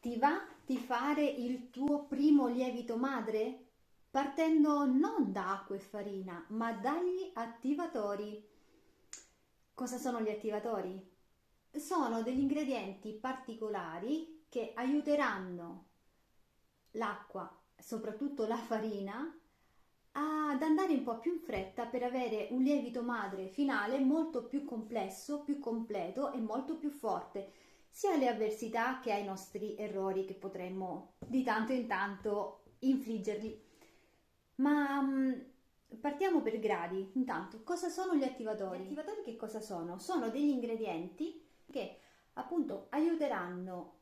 Ti va di fare il tuo primo lievito madre? Partendo non da acqua e farina, ma dagli attivatori. Cosa sono gli attivatori? Sono degli ingredienti particolari che aiuteranno l'acqua, soprattutto la farina, ad andare un po' più in fretta per avere un lievito madre finale molto più complesso, più completo e molto più forte, sia alle avversità che ai nostri errori che potremmo di tanto in tanto infliggerli. Ma partiamo per gradi. Intanto, cosa sono gli attivatori? Gli attivatori che cosa sono? Sono degli ingredienti che appunto aiuteranno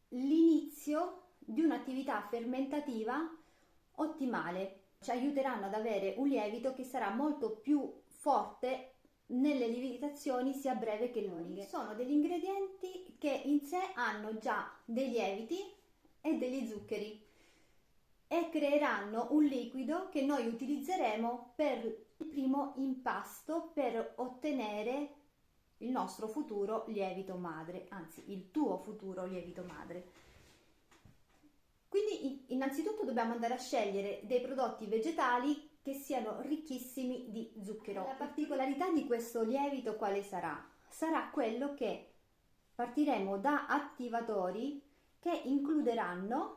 l'inizio di un'attività fermentativa ottimale, ci aiuteranno ad avere un lievito che sarà molto più forte nelle lievitazioni sia breve che lunghe. Sono degli ingredienti che in sé hanno già dei lieviti e degli zuccheri e creeranno un liquido che noi utilizzeremo per il primo impasto per ottenere il nostro futuro lievito madre, anzi il tuo futuro lievito madre. Quindi innanzitutto dobbiamo andare a scegliere dei prodotti vegetali che siano ricchissimi di zucchero. La particolarità di questo lievito quale sarà? Sarà quello che partiremo da attivatori che includeranno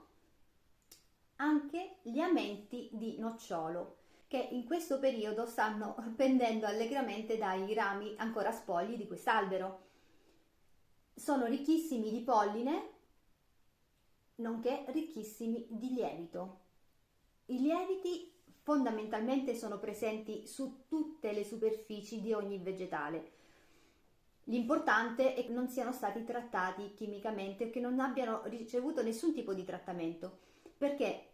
anche gli amenti di nocciolo, che in questo periodo stanno pendendo allegramente dai rami ancora spogli di quest'albero. Sono ricchissimi di polline, nonché ricchissimi di lievito. I lieviti fondamentalmente sono presenti su tutte le superfici di ogni vegetale. L'importante è che non siano stati trattati chimicamente, che non abbiano ricevuto nessun tipo di trattamento, perché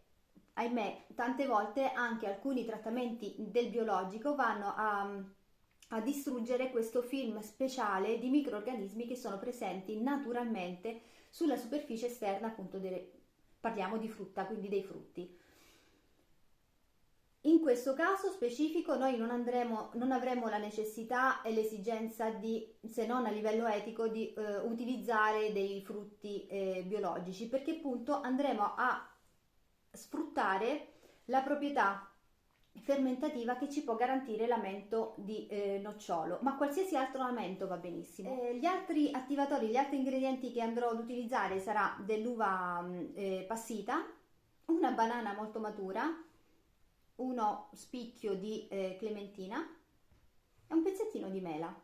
ahimè tante volte anche alcuni trattamenti del biologico vanno a distruggere questo film speciale di microrganismi che sono presenti naturalmente sulla superficie esterna appunto parliamo di frutta, quindi dei frutti. In questo caso specifico noi non avremo la necessità e l'esigenza di, se non a livello etico, di utilizzare dei frutti biologici, perché appunto andremo a sfruttare la proprietà fermentativa che ci può garantire l'amento di nocciolo, ma qualsiasi altro amento va benissimo. Gli altri attivatori, gli altri ingredienti che andrò ad utilizzare sarà dell'uva passita, una banana molto matura, uno spicchio di clementina e un pezzettino di mela.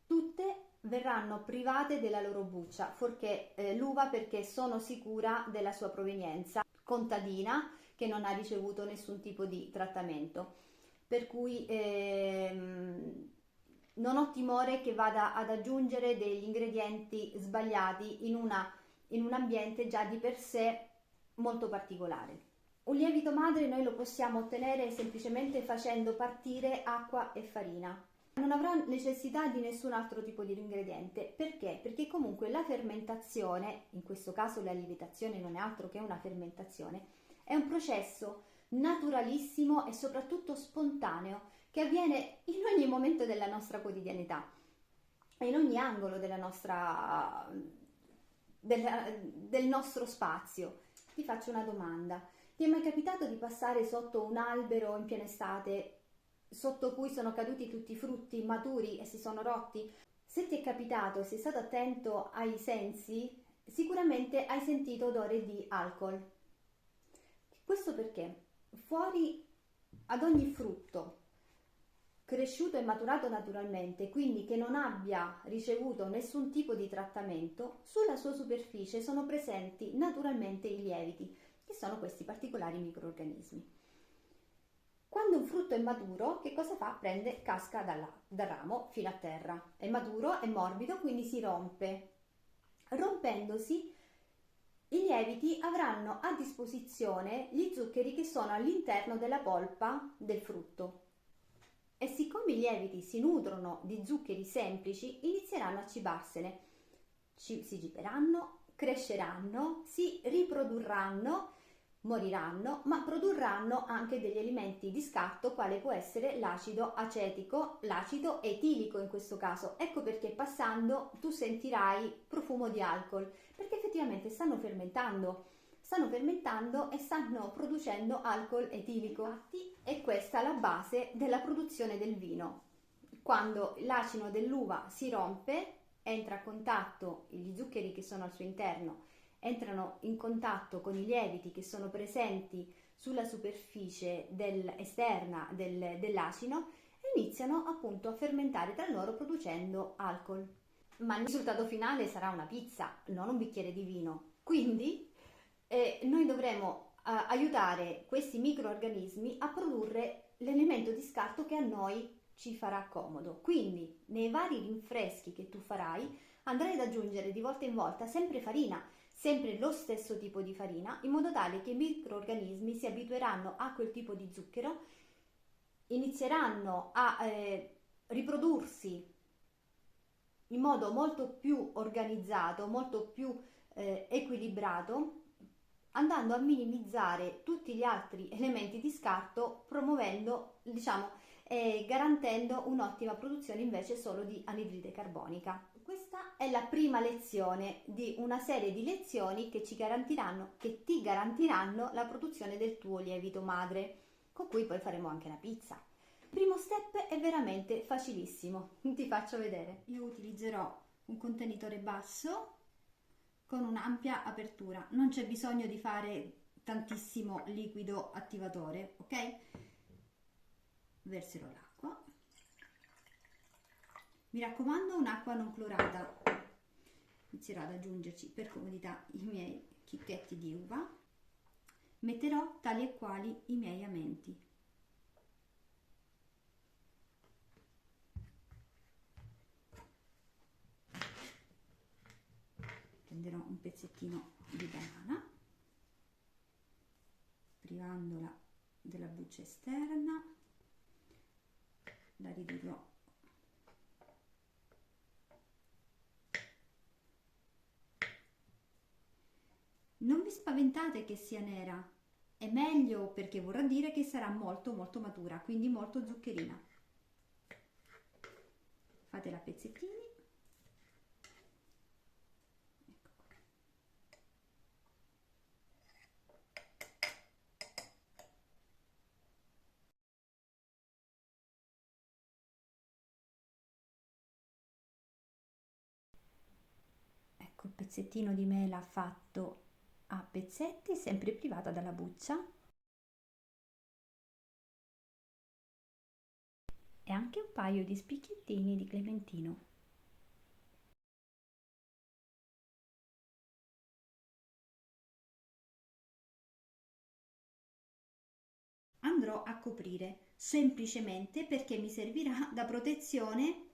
Tutte verranno private della loro buccia, fuorché l'uva, perché sono sicura della sua provenienza contadina, che non ha ricevuto nessun tipo di trattamento, per cui non ho timore che vada ad aggiungere degli ingredienti sbagliati in un ambiente già di per sé molto particolare. Un lievito madre noi lo possiamo ottenere semplicemente facendo partire acqua e farina. Non avrà necessità di nessun altro tipo di ingrediente. Perché? Perché comunque la fermentazione, in questo caso la lievitazione non è altro che una fermentazione, è un processo naturalissimo e soprattutto spontaneo che avviene in ogni momento della nostra quotidianità e in ogni angolo del nostro spazio. Ti faccio una domanda. Ti è mai capitato di passare sotto un albero in piena estate sotto cui sono caduti tutti i frutti maturi e si sono rotti? Se ti è capitato e sei stato attento ai sensi, sicuramente hai sentito odore di alcol. Questo perché fuori ad ogni frutto cresciuto e maturato naturalmente, quindi che non abbia ricevuto nessun tipo di trattamento, sulla sua superficie sono presenti naturalmente i lieviti, che sono questi particolari microrganismi. Quando un frutto è maturo, che cosa fa? Casca dal ramo fino a terra. È maturo, è morbido, quindi si rompe. Rompendosi, i lieviti avranno a disposizione gli zuccheri che sono all'interno della polpa del frutto. E siccome i lieviti si nutrono di zuccheri semplici, inizieranno a cibarsene. Si ciberanno, cresceranno, si riprodurranno moriranno, ma produrranno anche degli elementi di scarto, quale può essere l'acido acetico, l'acido etilico in questo caso. Ecco perché passando tu sentirai profumo di alcol, perché effettivamente stanno fermentando e stanno producendo alcol etilico. Infatti è questa la base della produzione del vino. Quando l'acino dell'uva si rompe, entra a contatto, gli zuccheri che sono al suo interno entrano in contatto con i lieviti che sono presenti sulla superficie esterna dell'acino e iniziano appunto a fermentare tra loro producendo alcol. Ma il risultato finale sarà una pizza, non un bicchiere di vino. Quindi noi dovremo aiutare questi microorganismi a produrre l'elemento di scarto che a noi ci farà comodo. Quindi nei vari rinfreschi che tu farai andrai ad aggiungere di volta in volta sempre farina, sempre lo stesso tipo di farina, in modo tale che i microorganismi si abitueranno a quel tipo di zucchero, inizieranno a riprodursi in modo molto più organizzato, molto più equilibrato, andando a minimizzare tutti gli altri elementi di scarto, promuovendo, garantendo un'ottima produzione invece solo di anidride carbonica. Questa è la prima lezione di una serie di lezioni che ti garantiranno la produzione del tuo lievito madre, con cui poi faremo anche la pizza. Il primo step è veramente facilissimo, ti faccio vedere. Io utilizzerò un contenitore basso con un'ampia apertura, non c'è bisogno di fare tantissimo liquido attivatore, ok? Verserò l'acqua, mi raccomando un'acqua non clorata. Inizierò ad aggiungerci per comodità i miei chicchetti di uva, metterò tali e quali i miei amenti. Prenderò un pezzettino di banana, privandola della buccia esterna, la ridurrò non vi spaventate che sia nera, è meglio perché vorrà dire che sarà molto matura, quindi molto zuccherina. Fatela a pezzettini. Ecco il pezzettino di mela fatto a pezzetti, sempre privata dalla buccia. E anche un paio di spicchiettini di clementino. Andrò a coprire semplicemente perché mi servirà da protezione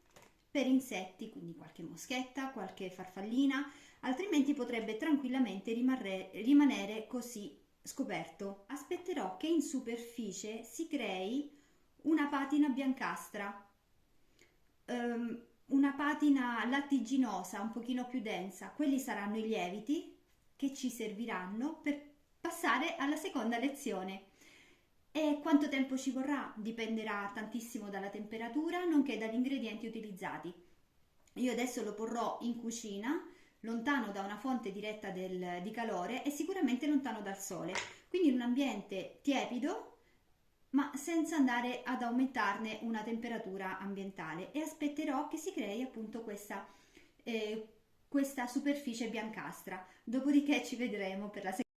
per insetti, quindi qualche moschetta, qualche farfallina, altrimenti potrebbe tranquillamente rimanere così scoperto. Aspetterò che in superficie si crei una patina biancastra, una patina lattiginosa un pochino più densa. Quelli saranno i lieviti che ci serviranno per passare alla seconda lezione. E quanto tempo ci vorrà dipenderà tantissimo dalla temperatura, nonché dagli ingredienti utilizzati. Io adesso lo porrò in cucina, lontano da una fonte diretta di calore e sicuramente lontano dal sole, quindi in un ambiente tiepido, ma senza andare ad aumentarne una temperatura ambientale, e aspetterò che si crei appunto questa superficie biancastra. Dopodiché ci vedremo per la seconda.